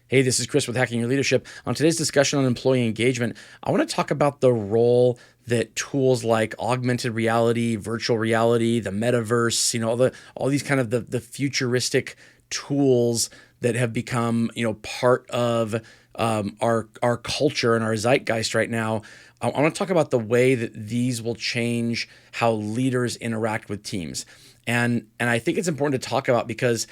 Hey, this is Chris with Hacking Your Leadership. On today's discussion on employee engagement, I want to talk about the role that tools like augmented reality, virtual reality, the metaverse, all these kind of the futuristic tools that have become, part of our culture and our zeitgeist right now. I want to talk about the way that these will change how leaders interact with teams. And I think it's important to talk about because,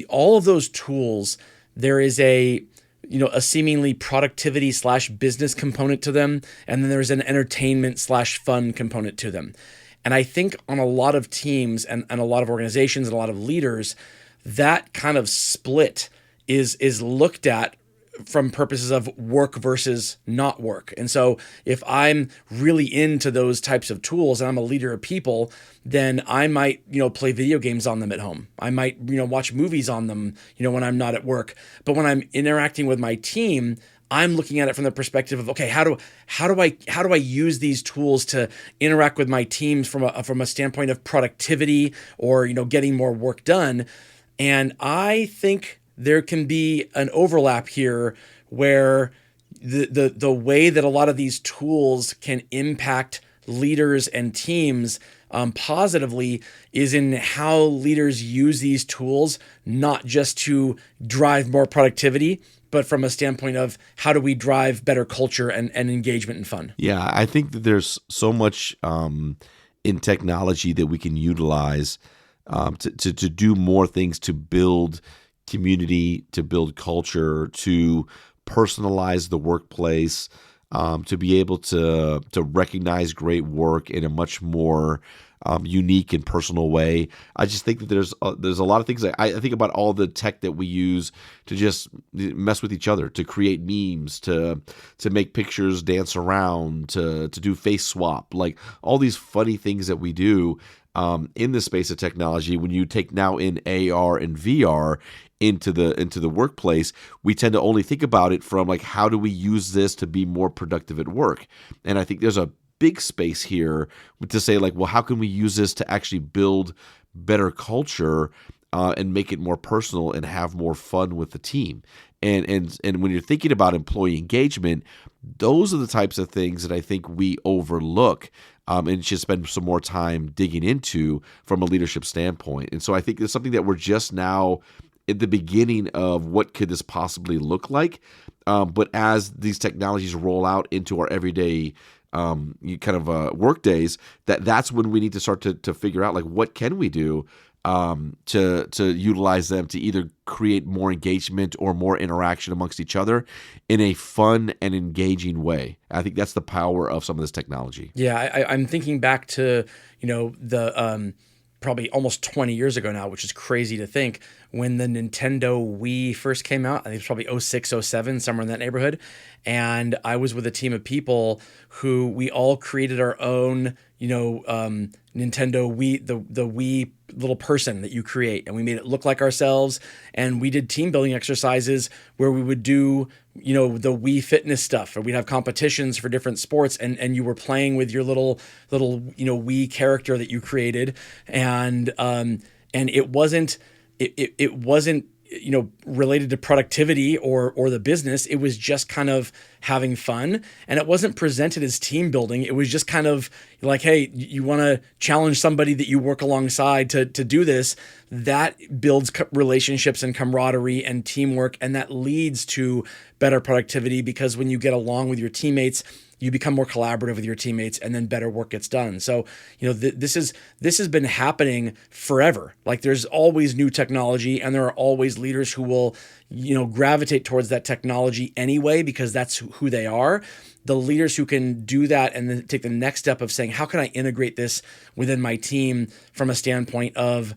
all of those tools, there is a seemingly productivity slash business component to them, and then there's an entertainment slash fun component to them. And I think on a lot of teams and a lot of organizations and a lot of leaders, that kind of split is looked at from purposes of work versus not work. And so if I'm really into those types of tools and I'm a leader of people, then I might, play video games on them at home. I might, watch movies on them, when I'm not at work. But when I'm interacting with my team, I'm looking at it from the perspective of, okay, how do I use these tools to interact with my teams from a standpoint of productivity or, getting more work done. And I think there can be an overlap here where the way that a lot of these tools can impact leaders and teams positively is in how leaders use these tools, not just to drive more productivity, but from a standpoint of how do we drive better culture and engagement and fun. Yeah, I think that there's so much in technology that we can utilize to do more things to build community, to build culture, to personalize the workplace, to be able to recognize great work in a much more unique and personal way. I just think that there's a lot of things. I think about all the tech that we use to just mess with each other, to create memes, to make pictures dance around, to do face swap, like all these funny things that we do in the space of technology. When you take now in AR and VR into the workplace, we tend to only think about it from like, how do we use this to be more productive at work? And I think there's a big space here to say like, well, how can we use this to actually build better culture and make it more personal and have more fun with the team? And when you're thinking about employee engagement, those are the types of things that I think we overlook and should spend some more time digging into from a leadership standpoint. And so I think it's something that we're just now at the beginning of what could this possibly look like. But as these technologies roll out into our everyday work days, that's when we need to start to figure out like, what can we do to utilize them to either create more engagement or more interaction amongst each other in a fun and engaging way. I think that's the power of some of this technology. Yeah, I'm thinking back to, the probably almost 20 years ago now, which is crazy to think, when the Nintendo Wii first came out. I think it's probably 06, 07, somewhere in that neighborhood. And I was with a team of people who we all created our own, Nintendo Wii, the Wii little person that you create. And we made it look like ourselves. And we did team building exercises where we would do, the Wii fitness stuff, or we'd have competitions for different sports. And you were playing with your little, Wii character that you created. And it wasn't, it wasn't, related to productivity or the business. It was just kind of having fun, and it wasn't presented as team building. It was just kind of like, hey, you want to challenge somebody that you work alongside to do this. That builds relationships and camaraderie and teamwork, and that leads to better productivity, because when you get along with your teammates, you become more collaborative with your teammates, and then better work gets done. So, this has been happening forever. Like, there's always new technology, and there are always leaders who will, gravitate towards that technology anyway, because that's who they are. The leaders who can do that and then take the next step of saying, how can I integrate this within my team from a standpoint of,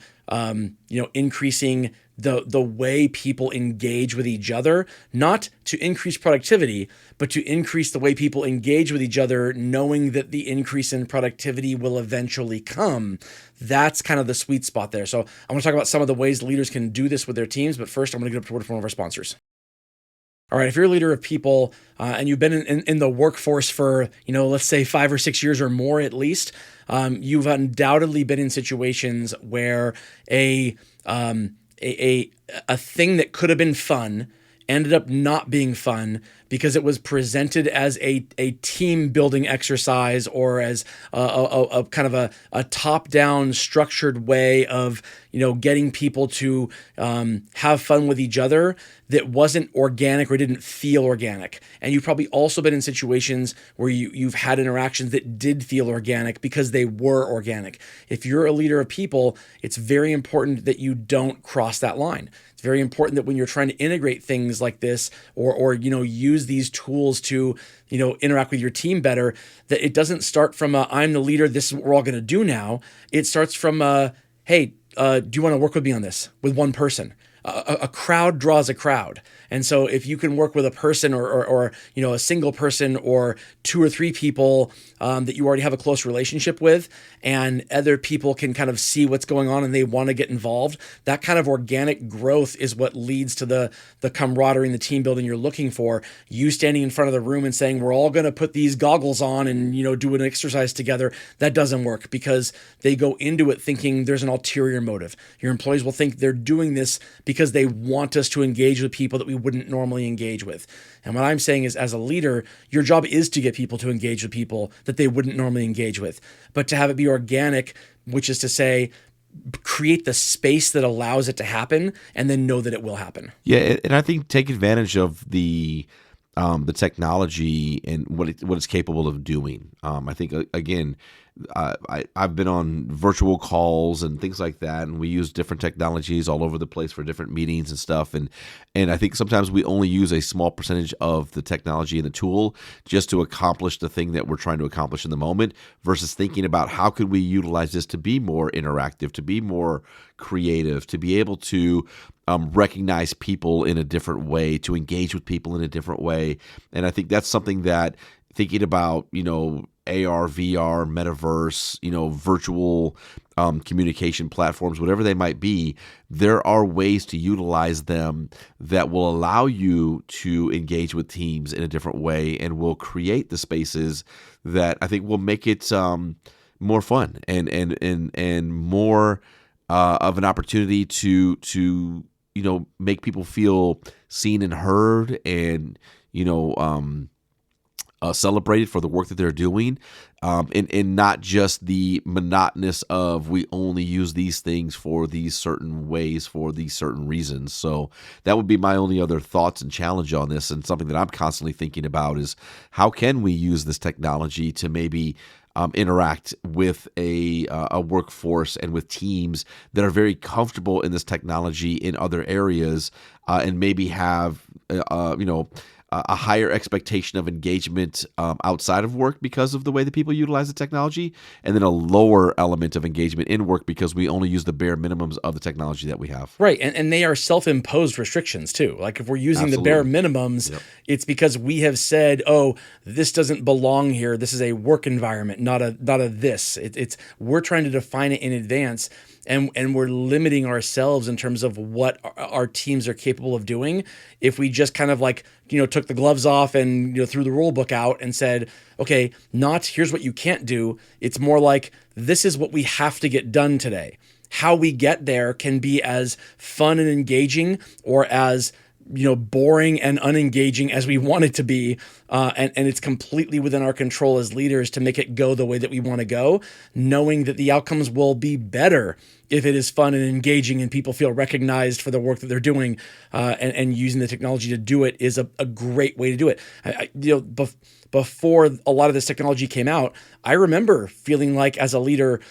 increasing the way people engage with each other, not to increase productivity, but to increase the way people engage with each other, knowing that the increase in productivity will eventually come. That's kind of the sweet spot there. So I want to talk about some of the ways leaders can do this with their teams, but first I'm going to get up to one of our sponsors. All right, if you're a leader of people and you've been in the workforce for, let's say 5 or 6 years or more at least, you've undoubtedly been in situations where a thing that could have been fun ended up not being fun because it was presented as a team building exercise, or as a kind of a top down structured way of, getting people to have fun with each other, that wasn't organic or didn't feel organic. And you've probably also been in situations where you've had interactions that did feel organic because they were organic. If you're a leader of people, it's very important that you don't cross that line. It's very important that when you're trying to integrate things like this, or use these tools to interact with your team better, that it doesn't start from I'm the leader, this is what we're all going to do now. It starts from hey, do you want to work with me on this with one person? A crowd draws a crowd. And so if you can work with a person, or a single person, or two or three people that you already have a close relationship with, and other people can kind of see what's going on and they want to get involved, that kind of organic growth is what leads to the camaraderie and the team building you're looking for. You standing in front of the room and saying, we're all going to put these goggles on and do an exercise together, that doesn't work, because they go into it thinking there's an ulterior motive. Your employees will think they're doing this because they want us to engage with people that we wouldn't normally engage with. And what I'm saying is, as a leader, your job is to get people to engage with people that they wouldn't normally engage with, but to have it be organic, which is to say, create the space that allows it to happen, and then know that it will happen. Yeah, and I think take advantage of the technology and what it's capable of doing. I think again, I've been on virtual calls and things like that, and we use different technologies all over the place for different meetings and stuff. And I think sometimes we only use a small percentage of the technology and the tool just to accomplish the thing that we're trying to accomplish in the moment, versus thinking about how could we utilize this to be more interactive, to be more creative, to be able to recognize people in a different way, to engage with people in a different way. And I think that's something that, thinking about, AR, VR, metaverse, virtual communication platforms, whatever they might be, there are ways to utilize them that will allow you to engage with teams in a different way, and will create the spaces that I think will make it more fun and more of an opportunity to make people feel seen and heard, and celebrated for the work that they're doing, and not just the monotonous of, we only use these things for these certain ways for these certain reasons. So that would be my only other thoughts and challenge on this, and something that I'm constantly thinking about is, how can we use this technology to maybe interact with a workforce and with teams that are very comfortable in this technology in other areas, and maybe have a higher expectation of engagement outside of work because of the way that people utilize the technology, and then a lower element of engagement in work because we only use the bare minimums of the technology that we have. Right. And they are self-imposed restrictions too. Like if we're using the bare minimums, yep, it's because we have said, oh, this doesn't belong here. This is a work environment, not a this. It's we're trying to define it in advance. And we're limiting ourselves in terms of what our teams are capable of doing if we just kind of took the gloves off and threw the rule book out and said, okay, not here's what you can't do. It's more like, this is what we have to get done today. How we get there can be as fun and engaging, or as boring and unengaging as we want it to be. And it's completely within our control as leaders to make it go the way that we want to go, knowing that the outcomes will be better if it is fun and engaging and people feel recognized for the work that they're doing, and using the technology to do it is a great way to do it. Before a lot of this technology came out, I remember feeling like, as a leader,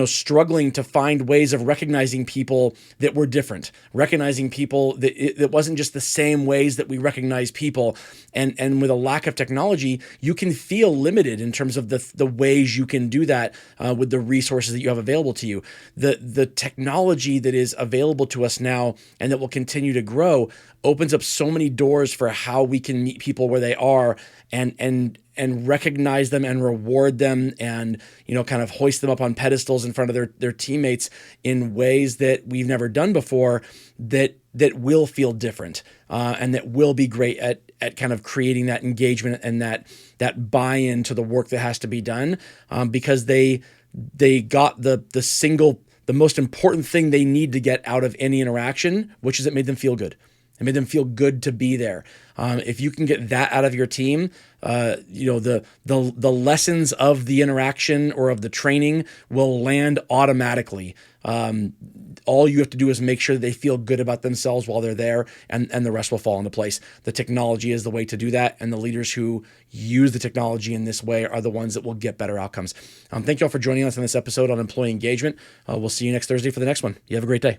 struggling to find ways of recognizing people that were different, recognizing people that it wasn't just the same ways that we recognize people. And with a lack of technology, you can feel limited in terms of the ways you can do that with the resources that you have available to you. The technology that is available to us now, and that will continue to grow, opens up so many doors for how we can meet people where they are, and recognize them and reward them, and kind of hoist them up on pedestals in front of their teammates in ways that we've never done before, that will feel different, and that will be great at kind of creating that engagement and that buy-in to the work that has to be done, because they got the most important thing they need to get out of any interaction, which is it made them feel good. It made them feel good to be there. If you can get that out of your team, the lessons of the interaction or of the training will land automatically. All you have to do is make sure that they feel good about themselves while they're there, and the rest will fall into place. The technology is the way to do that, and the leaders who use the technology in this way are the ones that will get better outcomes. Thank you all for joining us on this episode on employee engagement. We'll see you next Thursday for the next one. You have a great day.